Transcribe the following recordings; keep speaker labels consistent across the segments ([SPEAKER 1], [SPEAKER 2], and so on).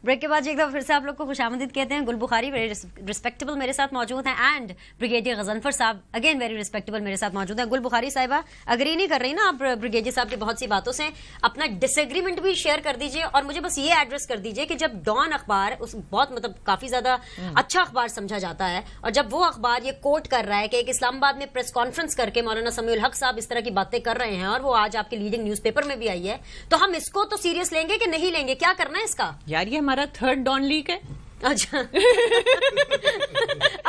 [SPEAKER 1] Break के बाद एक दफा फिर से आप लोग को खुशामदीद कहते हैं. गुल बुखारी वेरी रिस्पेक्टेबल मेरे साथ मौजूद हैं एंड ब्रिगेडियर गजनफर साहब अगेन वेरी रिस्पेक्टेबल मेरे साथ मौजूद हैं. गुल बुखारी साहिबा अग्री नहीं कर रही ना आप ब्रिगेडियर साहब की बहुत सी बातों से, अपना डिसएग्रीमेंट भी शेयर कर दीजिए और मुझे बस ये एड्रेस कर दीजिए कि जब डॉन अखबार उस बहुत मतलब काफी ज्यादा अच्छा अखबार समझा जाता है और जब वो अखबार ये कोट कर रहा है कि एक इस्लामाबाद में प्रेस कॉन्फ्रेंस करके मौलाना समीउल हक साहब इस तरह की बातें कर रहे हैं और वो आज आपके लीडिंग न्यूज़पेपर में भी आई है, तो हम इसको तो सीरियस लेंगे कि नहीं लेंगे? क्या करना है इसका?
[SPEAKER 2] यार ये हमारा थर्ड डॉन लीक है.
[SPEAKER 1] अच्छा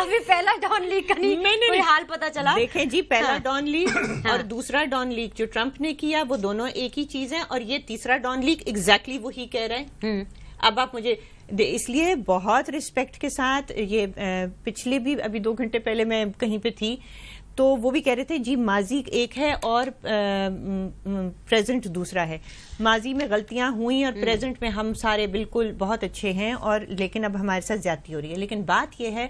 [SPEAKER 1] अभी पहला डॉन लीक का नहीं कोई हाल पता चला.
[SPEAKER 2] देखें जी, पहला डॉन लीक और दूसरा डॉन लीक जो ट्रंप ने किया वो दोनों एक ही चीज है, और ये तीसरा डॉन लीक एग्जैक्टली वही कह रहे हैं. अब आप मुझे इसलिए बहुत रिस्पेक्ट के साथ ये पिछले भी अभी 2 घंटे पहले मैं कहीं पे थी तो वो भी कह रहे थे जी माजी एक है और प्रेजेंट दूसरा है. माजी में गलतियां हुई और प्रेजेंट में हम सारे बिल्कुल बहुत अच्छे हैं, और लेकिन अब हमारे साथ ज्यादती हो रही है. लेकिन बात यह है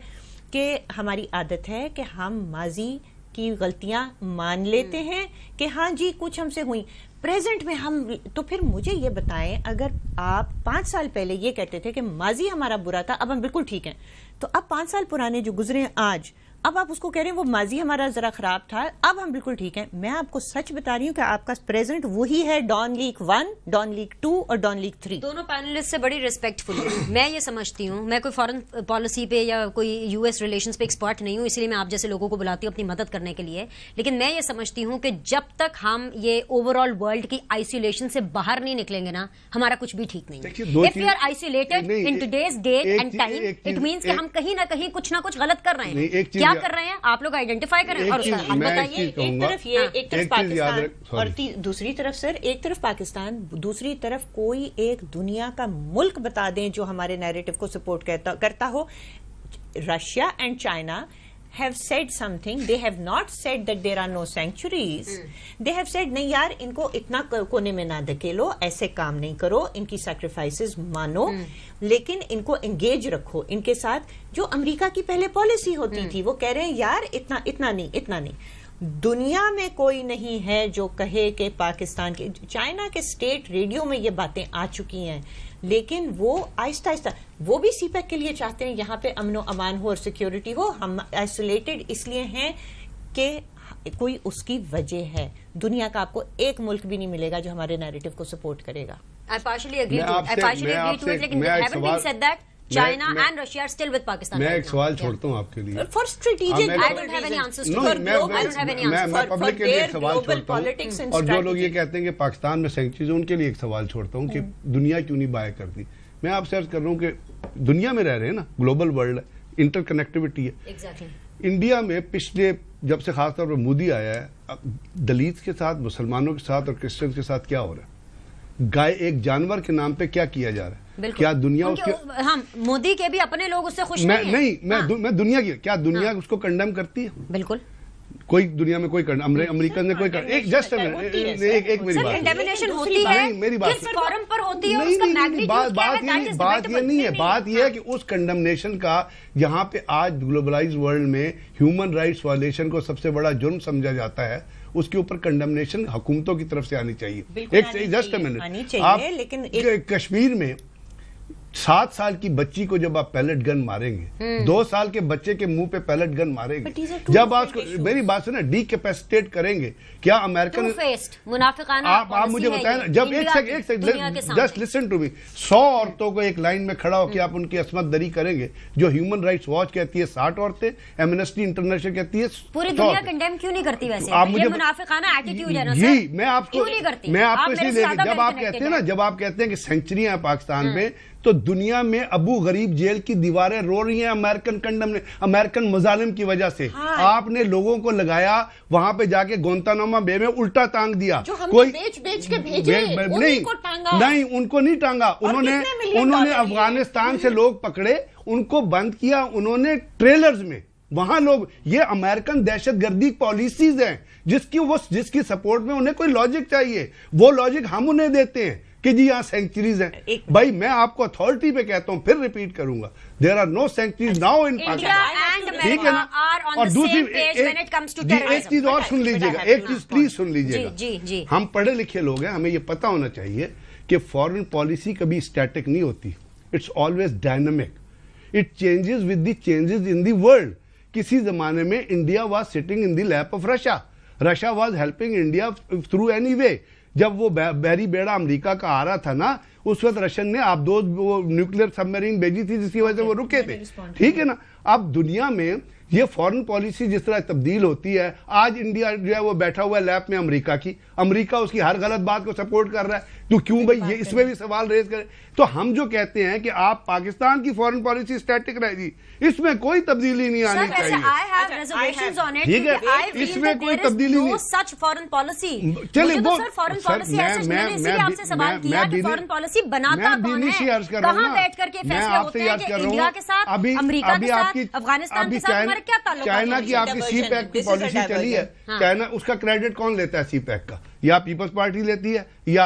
[SPEAKER 2] कि हमारी आदत है कि हम माजी की गलतियां मान लेते हैं कि हाँ जी कुछ हमसे हुई. प्रेजेंट में हम तो फिर मुझे ये बताएं, अगर आप 5 साल पहले ये कहते थे कि माजी हमारा बुरा था, अब हम बिल्कुल ठीक हैं, तो अब 5 साल पुराने जो गुजरे आज, अब आप उसको कह रहे हैं वो माजी हमारा जरा खराब था, अब हम बिल्कुल ठीक हैं. मैं आपको सच बता रही हूँ कि आपका प्रेजेंट वही है डॉन लीक 1, डॉन लीक 2 और डॉन लीक 3.
[SPEAKER 1] दोनों पैनलिस्ट से बड़ी रिस्पेक्टफुल हूँ. मैं ये समझती हूँ, मैं कोई फॉरेन पॉलिसी पे या कोई यूएस रिलेशंस पे एक्सपर्ट नहीं हूँ, इसलिए मैं आप जैसे लोगों को बुलाती हूँ अपनी मदद करने के लिए. लेकिन मैं ये समझती हूँ कि जब तक हम ये ओवरऑल वर्ल्ड की आइसोलेशन से बाहर नहीं निकलेंगे ना, हमारा कुछ भी ठीक नहीं है. If you are isolated in today's date and time, it means कि हम कहीं ना कहीं कुछ ना कुछ गलत कर रहे हैं. क्या कर रहे हैं आप लोग आइडेंटिफाई करें और उसका हल बताइए.
[SPEAKER 2] एक तरफ ये एक तरफ पाकिस्तान और दूसरी तरफ सर, एक तरफ पाकिस्तान, दूसरी तरफ कोई एक दुनिया का मुल्क बता दें जो हमारे नैरेटिव को सपोर्ट करता हो. Russia and China have said something. They have not said that there are no sanctuaries. They have said नहीं यार इनको इतना कोने में ना धकेलो, ऐसे काम नहीं करो, इनकी sacrifices मानो, लेकिन इनको engage रखो इनके साथ. जो अमेरिका की पहले पॉलिसी होती थी वो कह रहे हैं यार इतना नहीं. दुनिया में कोई नहीं है जो कहे कि पाकिस्तान के, चाइना के स्टेट रेडियो में ये बातें आ चुकी हैं, लेकिन वो आहिस्ता आहिस्ता वो भी सीपैक के लिए चाहते हैं यहाँ पे अमनो अमान हो और सिक्योरिटी हो. हम आइसोलेटेड इसलिए हैं कि कोई उसकी वजह है. दुनिया का आपको एक मुल्क भी नहीं मिलेगा जो हमारे नैरेटिव को सपोर्ट करेगा.
[SPEAKER 1] I partially agree to it, लेकिन haven't been said that China and Russia are still with Pakistan.
[SPEAKER 3] मैं एक सवाल छोड़ता हूँ आपके लिए.
[SPEAKER 2] For strategic,
[SPEAKER 1] I don't have any answers to it. I don't have any answers.
[SPEAKER 3] मैं पब्लिक के लिए एक सवाल छोड़ता हूँ, और जो लोग ये कहते हैं कि पाकिस्तान में सेंचुरीज है, उनके लिए एक सवाल छोड़ता हूँ कि दुनिया क्यों नहीं बाय करती. मैं आपसे अर्ज कर रहा हूँ कि दुनिया में रह रहे हैं ना, ग्लोबल वर्ल्ड है, इंटरकनेक्टिविटी है. इंडिया में पिछले जब से खासतौर पर मोदी आया है, दलित के साथ, मुसलमानों के साथ और क्रिश्चियन के साथ क्या हो रहा है? गाय एक जानवर के नाम पे क्या किया जा रहा है? क्या दुनिया उसके
[SPEAKER 1] हम मोदी के भी अपने लोग उससे खुश
[SPEAKER 3] नहीं? मैं दुनिया की, क्या दुनिया उसको कंडेम करती है?
[SPEAKER 1] बिल्कुल.
[SPEAKER 3] कोई दुनिया में कोई अमेरिकन ने कोई एक जस्ट एक मेरी बात
[SPEAKER 1] इंटरवेंशन होती है,
[SPEAKER 3] मेरी बात
[SPEAKER 1] किस फोरम पर होती है, उसका मैग्नीट्यूड क्या है?
[SPEAKER 3] बात ये नहीं है. बात ये है कि उस कंडेमनेशन का यहाँ पे आज ग्लोबलाइज्ड वर्ल्ड में ह्यूमन राइट्स वायलेशन को सबसे बड़ा जुर्म समझा जाता है, उसके ऊपर कंडेमनेशन हुकूमतों की तरफ से आनी चाहिए. एक जस्ट मिनट, आप कश्मीर में 7 साल की बच्ची को जब आप पैलेट गन मारेंगे, 2 साल के बच्चे के मुंह पे पैलेट गन मारेंगे, जब आप मेरी बात सुना डीकैपेसिटेट करेंगे, क्या अमेरिकन आप मुझे बताएं ना, जब एक second just listen to me, 100 औरतों को एक लाइन में खड़ा होकर आप उनकी असमत दरी करेंगे, जो ह्यूमन राइट्स वॉच कहती है 60 औरतें, एमनेस्टी इंटरनेशनल कहती है
[SPEAKER 1] पूरी दुनिया कंडेम क्यों नहीं करती? वैसे
[SPEAKER 3] आप मुझे
[SPEAKER 1] मुनाफिकाना एटीट्यूड है ना
[SPEAKER 3] जी. मैं आपको इसलिए
[SPEAKER 1] जब
[SPEAKER 3] आप कहते हैं कि सेंचुरियां हैं पाकिस्तान में, तो दुनिया में अबू गरीब जेल की दीवारें रो रही हैं अमेरिकन मजालिम की वजह से. आपने लोगों को लगाया वहां पे जाके गोंतानामा बे में उल्टा टांग दिया.
[SPEAKER 2] कोई बेच के भेजे
[SPEAKER 3] नहीं, उनको नहीं टांगा. उन्होंने अफगानिस्तान से लोग पकड़े, उनको बंद किया, उन्होंने ट्रेलर्स में वहां लोग, ये अमेरिकन दहशतगर्दी पॉलिसीज हैं जिसकी सपोर्ट में उन्हें कोई लॉजिक चाहिए. वो लॉजिक हम उन्हें देते हैं कि जी यहाँ सेंचुरीज हैं. भाई मैं आपको अथॉरिटी पे कहता हूँ, फिर रिपीट करूंगा, there are no centuries now in Pakistan. ठीक है ना? और दूसरी एक चीज और सुन लीजिएगा, एक चीज प्लीज सुन लीजिएगा. हम पढ़े लिखे लोग हैं, हमें ये पता होना चाहिए कि फॉरेन पॉलिसी कभी स्टैटिक नहीं होती. It's always dynamic. It changes with the changes in the world. किसी जमाने में India was sitting in the lap of Russia. Russia was helping India through any way. जब वो बैरी बेड़ा अमेरिका का आ रहा था ना, उस वक्त रशियन ने आप दो न्यूक्लियर सबमरीन भेजी थी जिसकी वजह से वो रुके थे, ठीक है ना. अब दुनिया में ये फॉरेन पॉलिसी जिस तरह तब्दील होती है, आज इंडिया जो है वो बैठा हुआ है लैप में अमेरिका की, अमेरिका उसकी हर गलत बात को सपोर्ट कर रहा है, तो क्यों भाई ये इसमें भी सवाल रेज करें. तो हम जो कहते हैं कि आप पाकिस्तान की फॉरेन पॉलिसी स्टैटिक रहेगी, इसमें कोई तब्दीली नहीं आनी चाहिए, ठीक है, इसमें कोई तब्दीली नहीं.
[SPEAKER 1] सच फॉरेन पॉलिसी,
[SPEAKER 3] चलिए वो
[SPEAKER 1] फॉरेन पॉलिसी मैंने आपसे सवाल किया कि फॉरेन पॉलिसी बनाता कौन है, कहां बैठ करके फैसले होते हैं कि इंडिया के साथ, अमेरिका के साथ, अफगानिस्तान के साथ हमारे क्या ताल्लुक.
[SPEAKER 3] चाइना की आपकी सी पैक की पॉलिसी चली है, चाइना उसका क्रेडिट कौन लेता है सी पैक का, या पीपल्स पार्टी लेती है या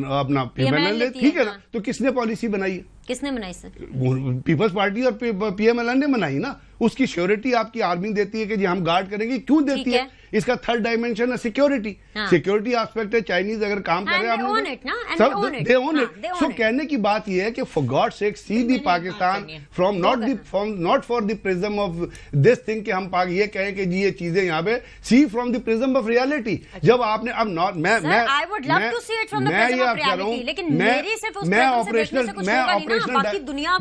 [SPEAKER 3] अपना पीएमएल लेती है, ठीक है ना. तो किसने पॉलिसी बनाई है,
[SPEAKER 1] किसने बनाई सर?
[SPEAKER 3] पीपल्स पार्टी और पीएमएल ने बनाई ना. उसकी श्योरिटी आपकी आर्मी देती है कि जी हम गार्ड करेंगे, क्यों देती है. इसका थर्ड डायमेंशन है सिक्योरिटी. सिक्योरिटी एस्पेक्ट है, चाइनीज अगर काम कर रहे हैं दे ओन इट. सो कहने की बात यह है कि for God sake see the Pakistan from not for the prism of this thing कि हम ये कहें कि जी ये चीजें यहाँ पे, see from the prism of reality. जब आपने अब नॉट मैं ये आप कह रहा हूँ, दुनिया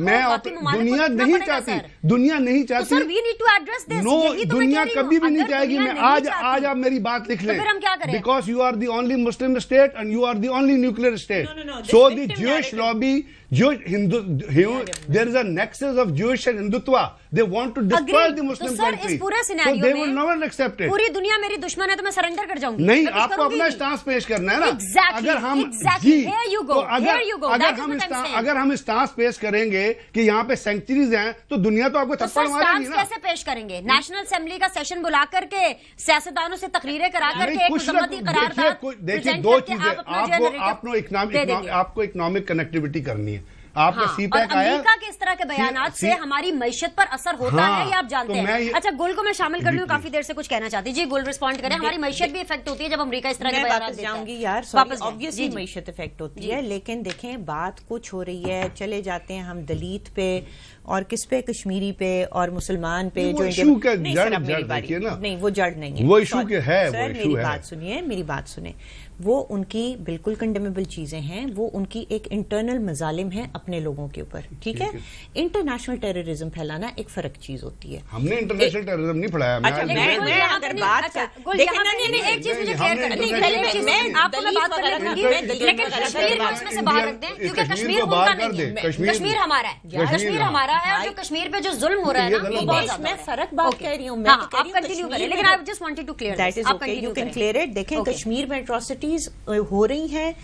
[SPEAKER 3] नहीं चाहती, दुनिया नहीं चाहती. नो, दुनिया कभी भी नहीं चाहेगी. मैं आज आप मेरी बात लिख लें, because you are the only Muslim state and you are the only nuclear state. So the Jewish lobby, there is a nexus of Jewish and Hindutva. They want to destroy the Muslim country. So they will never accept it.
[SPEAKER 1] पूरी दुनिया मेरी दुश्मन है तो मैं surrender कर जाऊंगी.
[SPEAKER 3] नहीं, आपको अपना स्टांस पेश करना है ना. अगर हम अगर हम स्टांस पेश करेंगे कि यहाँ पे सेंचुरीज हैं, तो दुनिया तो आपको थप्पड़ मारेगी ना.
[SPEAKER 1] कैसे पेश करेंगे? नेशनल असेंबली का सेशन बुला करके, सियासतदानों से तकरीरें करा करके,
[SPEAKER 3] देखिए दो चीजें, आपको इकोनॉमिक कनेक्टिविटी करनी है. आपका सी पैक आया,
[SPEAKER 1] अमेरिका के इस तरह के बयानात से हमारी मैशत पर असर होता है, ये आप जानते हैं. अच्छा, गुल को मैं शामिल कर लूं, काफी देर से कुछ कहना चाहती. जी गुल रिस्पॉन्ड करें. हमारी मैशत भी इफेक्ट होती है जब अमेरिका इस तरह के बयानात देता है.
[SPEAKER 2] यार ऑब्वियसली मैशत इफेक्ट होती है, लेकिन देखें बात कुछ हो रही है, चले जाते हैं हम दलित पे और किस पे, कश्मीरी पे और मुसलमान पे, जो
[SPEAKER 3] इशू का जड़
[SPEAKER 2] नहीं, वो जड़ नहीं है,
[SPEAKER 3] वो इशू के है.
[SPEAKER 2] सर मेरी बात सुनिए, मेरी बात सुने. वो उनकी बिल्कुल कंडेमेबल चीजें हैं, वो उनकी एक इंटरनल मजालिम है अपने लोगों के ऊपर, ठीक है. इंटरनेशनल टेररिज्म फैलाना एक फर्क चीज होती है.
[SPEAKER 3] हमने इंटरनेशनल टेररिज्म नहीं फैलाया.
[SPEAKER 2] अच्छा, मैं अगर बात
[SPEAKER 1] एक चीज मुझे क्लियर करनी है, आपको मैं बात कर लूंगी, लेकिन कश्मीर को इसमें से बाहर रख दें, क्योंकि कश्मीर उनका नहीं है, कश्मीर हमारा है, कश्मीर हमारा है. और जो कश्मीर पे जो जुल्म हो रहा है ना, वो बहुत ज्यादा.
[SPEAKER 2] मैं फर्क बात कह रही हूँ,
[SPEAKER 1] आप कंटिन्यू करें, लेकिन I just wanted to clear
[SPEAKER 2] that is okay, you can clear it. देखें कश्मीर में एट्रोसिटीज हो रही हैं,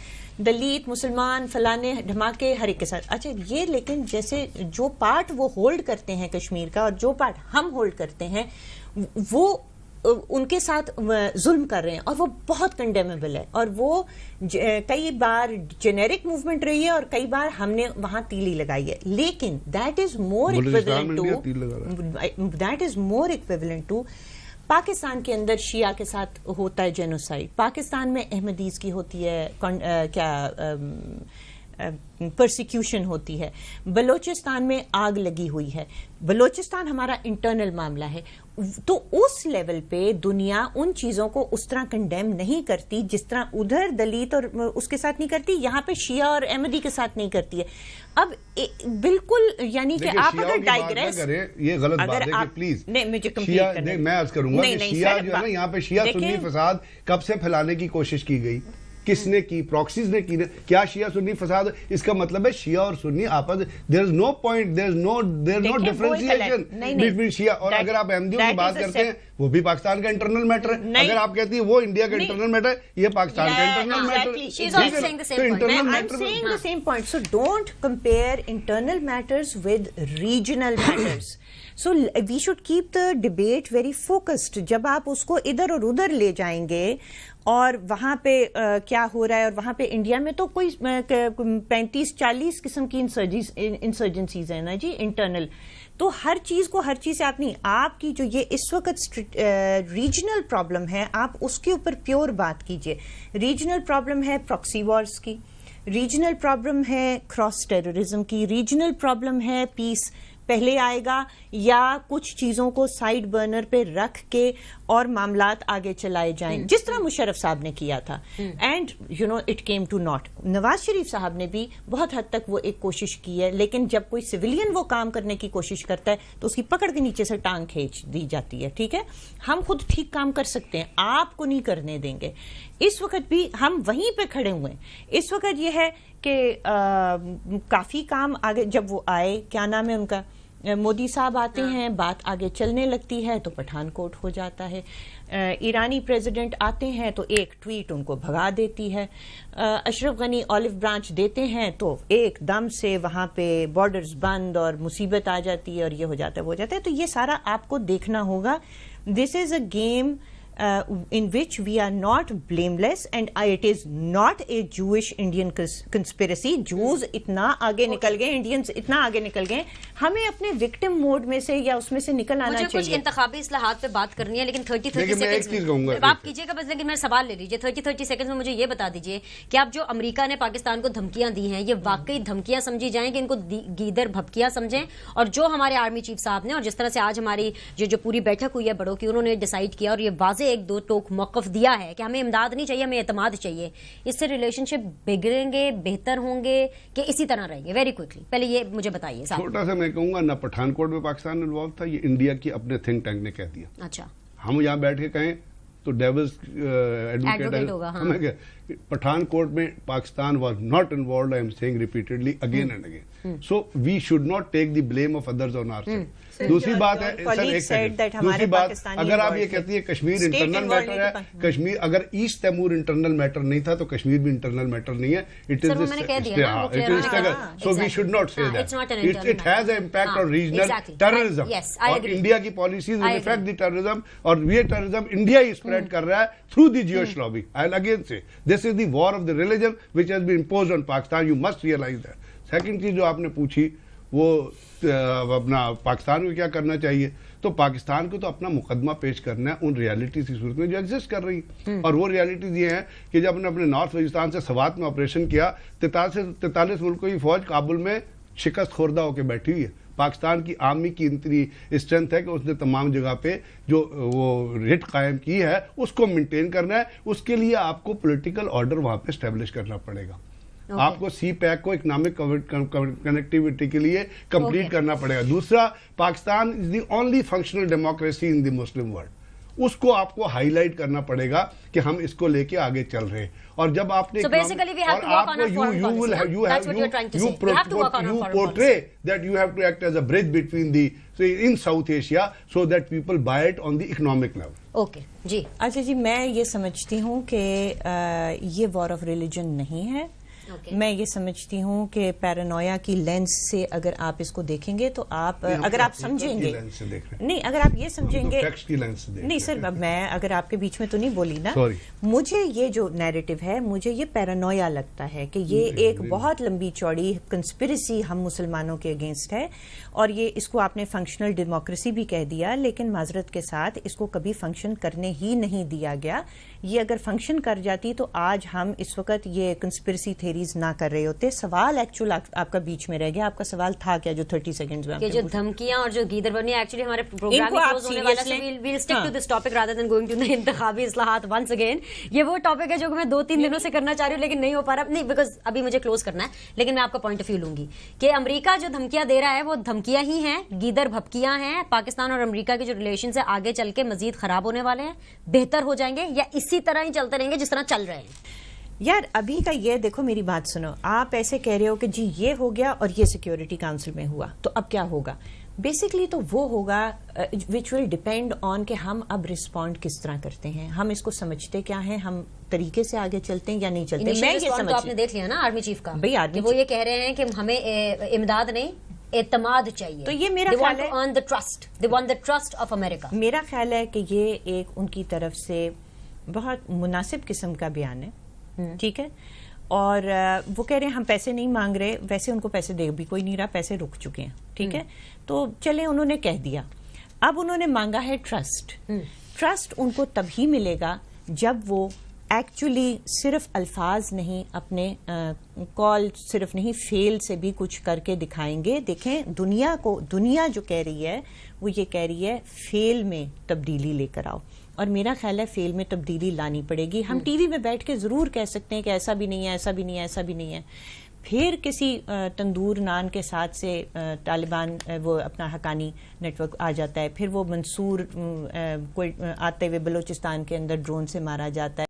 [SPEAKER 2] दलित, मुसलमान, फलाने धमाके हर एक के साथ. अच्छा, ये लेकिन जैसे जो पार्ट वो होल्ड करते हैं कश्मीर का और जो पार्ट हम होल्ड करते हैं, वो उनके साथ जुल्म कर रहे हैं और वो बहुत कंडेमेबल है. और वो कई बार जेनेरिक मूवमेंट रही है और कई बार हमने वहां तीली लगाई है. लेकिन that is more equivalent to Pakistan के अंदर शिया के साथ होता है जेनोसाइड, पाकिस्तान में अहमदीज की होती है परसिक्यूशन होती है, बलोचिस्तान में आग लगी हुई है. बलोचिस्तान हमारा इंटरनल मामला है. तो उस लेवल पे दुनिया उन चीजों को उस तरह कंडेम नहीं करती जिस तरह उधर दलित और उसके साथ नहीं करती, यहाँ पे शिया और अहमदी के साथ नहीं करती है. अब बिल्कुल यानी कि आप अगर डाइग्रेस,
[SPEAKER 3] ये गलत बात है कि प्लीज
[SPEAKER 2] नहीं, मुझे कंप्लीट करने,
[SPEAKER 3] मैं अर्ज करूंगा कि शिया जो है ना, यहाँ पे शिया सुन्नी फसाद कब से फैलाने की कोशिश की गई, किसने की, प्रॉक्सीज ने की. क्या शिया सुन्नी फसाद? इसका मतलब है शिया और सुन्नी आपस, there is no point, there is no differentiation between Shia. और अगर आप अहमदियों की बात करते हैं, वो भी पाकिस्तान का इंटरनल मैटर है. अगर आप कहती है वो इंडिया का इंटरनल मैटर है, ये पाकिस्तान का इंटरनल मैटर है.
[SPEAKER 2] Same point. So don't compare internal matters with regional matters. So we should keep the debate very focused. जब आप उसको इधर और उधर ले जाएंगे और वहां पे क्या हो रहा है, और वहां पे इंडिया में तो कोई 35-40 किस्म की इंसर्जेंसीज है ना जी, इंटरनल. तो हर चीज को हर चीज से आप नहीं, आपकी जो ये इस वक्त रीजनल प्रॉब्लम है, आप उसके ऊपर प्योर बात कीजिए. रीजनल प्रॉब्लम है प्रॉक्सी वॉर्स की, ریجنل پرابلم ہے کراس ٹیررزم کی, ریجنل پرابلم ہے پیس پہلے آئے گا یا کچھ چیزوں کو سائیڈ برنر پہ رکھ کے اور معاملات آگے چلائے جائیں, جس طرح مشرف صاحب نے کیا تھا. And you know it came to not. Nawaz Sharif صاحب نے بھی بہت حد تک وہ ایک کوشش کی ہے, لیکن جب کوئی سویلین وہ کام کرنے کی کوشش کرتا ہے تو اس کی پکڑ کے نیچے سے ٹانگ کھینچ دی جاتی ہے. ٹھیک ہے, ہم خود ٹھیک کام کر سکتے ہیں, آپ کو نہیں کرنے دیں گے. اس وقت بھی ہم وہیں پہ کھڑے ہوئے ہیں. اس وقت یہ ہے کہ کافی کام آگے, جب وہ آئے, کیا نام ہے ان کا, مودی صاحب آتے ہیں, بات آگے چلنے لگتی ہے تو پٹھان کوٹ ہو جاتا ہے. ایرانی پریزیڈنٹ آتے ہیں تو ایک ٹویٹ ان کو بھگا دیتی ہے. اشرف غنی آلو برانچ دیتے ہیں تو ایک دم سے وہاں پہ بارڈرز بند اور مصیبت آ جاتی ہے اور یہ ہو جاتا ہے وہ ہو جاتا ہے. تو یہ سارا آپ کو دیکھنا ہوگا. This is a game in which we are not blameless and it is not a Jewish Indian conspiracy. Jews اتنا آگے نکل گئے, انڈینز اتنا آگے نکل گئے, ہمیں اپنے وکٹم موڈ میں سے یا اس میں سے نکل آنا چاہیے.
[SPEAKER 1] مجھے کچھ انتخابی اصلاحات پہ بات کرنی ہے, لیکن 30 سیکنڈ آپ کیجیے گا بس, لیکن میرا سوال لے لیجیے 30 سیکنڈ میں. مجھے یہ بتا دیجیے کہ آپ جو امریکہ نے پاکستان کو دھمکیاں دی ہیں, یہ واقعی دھمکیاں سمجھی جائیں کہ ان کو گیدر بھپکیاں سمجھیں, اور جو ہمارے آرمی چیف صاحب نے اور جس طرح سے آج ہماری جو پوری بیٹھک ہوئی ہے بڑوں کی, انہوں نے ڈیسائیڈ کیا اور یہ واضح ایک دو ٹوک موقف دیا ہے کہ ہمیں امداد نہیں چاہیے, ہمیں اعتماد چاہیے, اس سے ریلیشن شپ بگڑیں گے, بہتر ہوں گے کہ اسی طرح رہیں گے؟ ویری کوئکلی پہلے یہ مجھے بتائیے.
[SPEAKER 3] چھوٹا سا میں کہوں گا, نہ پٹھان کوٹ میں پاکستان انوالو تھا, یہ انڈیا کی اپنے تھنک ٹینک نے کہہ دیا. اچھا, ہم یہاں بیٹھ کے کہیں تو ڈیولز ایڈوکیٹ ہوگا. پٹھان کوٹ میں Pakistan was not involved, I am seeing repeatedly again and again. So we should not take the blame of others on our side. دوسری بات ہے سر, ایک سیکنڈ, دوسری بات, اگر آپ یہ کہتی ہے کشمیر انٹرنل میٹر ہے, کشمیر اگر ایسٹ تیمور انٹرنل میٹر نہیں تھا تو کشمیر بھی انٹرنل میٹر نہیں ہے. It is so we should not say that. It has a impact on regional terrorism, اور انڈیا کی policies will affect the terrorism, اور یہ ٹیررزم انڈیا ہی اسپریڈ کر رہا ہے through the Jewish lobby. I will again say this is the war of the religion which has been imposed on Pakistan. You must realise that. Second چیز جو آپ نے پوچھی وہ اپنا پاکستان کو کیا کرنا چاہیے, تو پاکستان کو تو اپنا مقدمہ پیش کرنا ہے ان ریالٹیز کی صورت میں جو ایگزسٹ کر رہی ہیں. اور وہ ریالٹیز یہ ہیں کہ جب اپنے نارتھ وزیرستان سے سوات میں آپریشن کیا, 43 ملکوں کی فوج کابل میں شکست خوردہ ہو کے بیٹھی ہوئی ہے. پاکستان کی آرمی کی اتنی اسٹرینتھ ہے کہ اس نے تمام جگہ پہ جو وہ ریٹ قائم کی ہے اس کو مینٹین کرنا ہے. اس کے لیے آپ کو پولیٹیکل آرڈر وہاں پہ اسٹیبلش کرنا پڑے گا. آپ کو سی پیک کو اکنامک کنیکٹیوٹی کے لیے کمپلیٹ کرنا پڑے گا. دوسرا, Pakistan is the only functional democracy in the Muslim world. اس کو آپ کو ہائی لائٹ کرنا پڑے گا کہ ہم اس کو لے کے آگے چل رہے ہیں. اور جب آپ نے portray that you have to act as a bridge between the in South Asia so that people buy it on the economic level.
[SPEAKER 1] Okay جی.
[SPEAKER 2] اچھا جی, میں یہ سمجھتی ہوں کہ یہ وار آف ریلیجن نہیں ہے. میں یہ سمجھتی ہوں کہ پیرانویا کی لینس سے اگر آپ اس کو دیکھیں گے تو آپ اگر آپ سمجھیں گے, نہیں اگر آپ یہ سمجھیں گے, نہیں سر میں اگر آپ کے بیچ میں تو نہیں بولی نا, مجھے یہ جو نیریٹو ہے مجھے یہ پیرانویا لگتا ہے کہ یہ ایک بہت لمبی چوڑی کنسپریسی ہم مسلمانوں کے اگینسٹ ہے. اور یہ اس کو آپ نے فنکشنل ڈیموکریسی بھی کہہ دیا, لیکن معذرت کے ساتھ اس کو کبھی فنکشن کرنے ہی نہیں دیا گیا. یہ اگر فنکشن کر جاتی تو آج ہم اس وقت یہ کنسپریسی تھیریز نہ کر رہے ہوتے. سوال ایکچوئل آپ کا بیچ میں رہ گیا. آپ کا سوال تھا کیا جو 30 سیکنڈز میں
[SPEAKER 1] کہ جو دھمکیاں اور جو گیدر بنی ایکچولی ہمارے پروگرام میں کلوز ہونے والا ہے. We will stick to this topic rather than going to the انتخابی اصلاحات ونس اگین. یہ وہ ٹاپک ہے جو میں 2-3 دنوں سے کرنا چاہ رہی ہوں لیکن نہیں ہو پا رہا, نہیں بیکاز ابھی مجھے کلوز کرنا ہے. لیکن میں آپ کا پوائنٹ آف ویو لوں گی کہ امریکہ جو دھمکیاں دے رہا ہے وہ دھمکیاں ہی ہیں, گیدر بھپکیاں ہیں. پاکستان اور امریکہ کے جو ریلیشنز ہیں آگے چل کے مزید خراب ہونے والے ہیں, بہتر ہو جائیں گے یا اسی طرح ہی چلتے رہیں گے جس طرح چل رہے ہیں؟
[SPEAKER 2] یار ابھی کا یہ دیکھو, میری بات سنو. آپ ایسے کہہ رہے ہو کہ جی یہ ہو گیا اور یہ سیکیورٹی کاؤنسل میں ہوا تو اب کیا ہوگا. بیسکلی تو وہ ہوگا وچ ول ڈیپینڈ آن کہ ہم اب رسپونڈ کس طرح کرتے ہیں, ہم اس کو سمجھتے کیا ہیں, ہم طریقے سے آگے چلتے ہیں یا نہیں چلتے. میں یہ سمجھ,
[SPEAKER 1] آپ نے دیکھ لیا نا آرمی چیف کا,
[SPEAKER 2] بھائی
[SPEAKER 1] وہ یہ کہہ رہے ہیں کہ ہمیں امداد نہیں اعتماد چاہیے.
[SPEAKER 2] تو یہ میرا خیال ہے, میرا خیال ہے کہ یہ ایک ان کی طرف سے بہت مناسب قسم کا بیان ہے. ٹھیک ہے, اور وہ کہہ رہے ہیں ہم پیسے نہیں مانگ رہے, ویسے ان کو پیسے دے بھی کوئی نہیں رہا, پیسے رک چکے ہیں. ٹھیک ہے, تو چلے انہوں نے کہہ دیا. اب انہوں نے مانگا ہے ٹرسٹ. ٹرسٹ ان کو تب ہی ملے گا جب وہ ایکچولی صرف الفاظ نہیں، اپنے کال صرف نہیں، فیل سے بھی کچھ کر کے دکھائیں گے. دیکھیں دنیا جو کہہ رہی ہے وہ یہ کہہ رہی ہے فیل میں تبدیلی لے کر آؤ، اور میرا خیال ہے فیل میں تبدیلی لانی پڑے گی. ہم ٹی وی میں بیٹھ کے ضرور کہہ سکتے ہیں کہ ایسا بھی نہیں ہے، ایسا بھی نہیں ہے، ایسا بھی نہیں ہے. پھر کسی تندور نان کے ساتھ سے طالبان وہ اپنا حقانی نیٹ ورک آ جاتا ہے، پھر وہ منصور کوئی آتے ہوئے بلوچستان کے اندر ڈرون سے مارا جاتا ہے.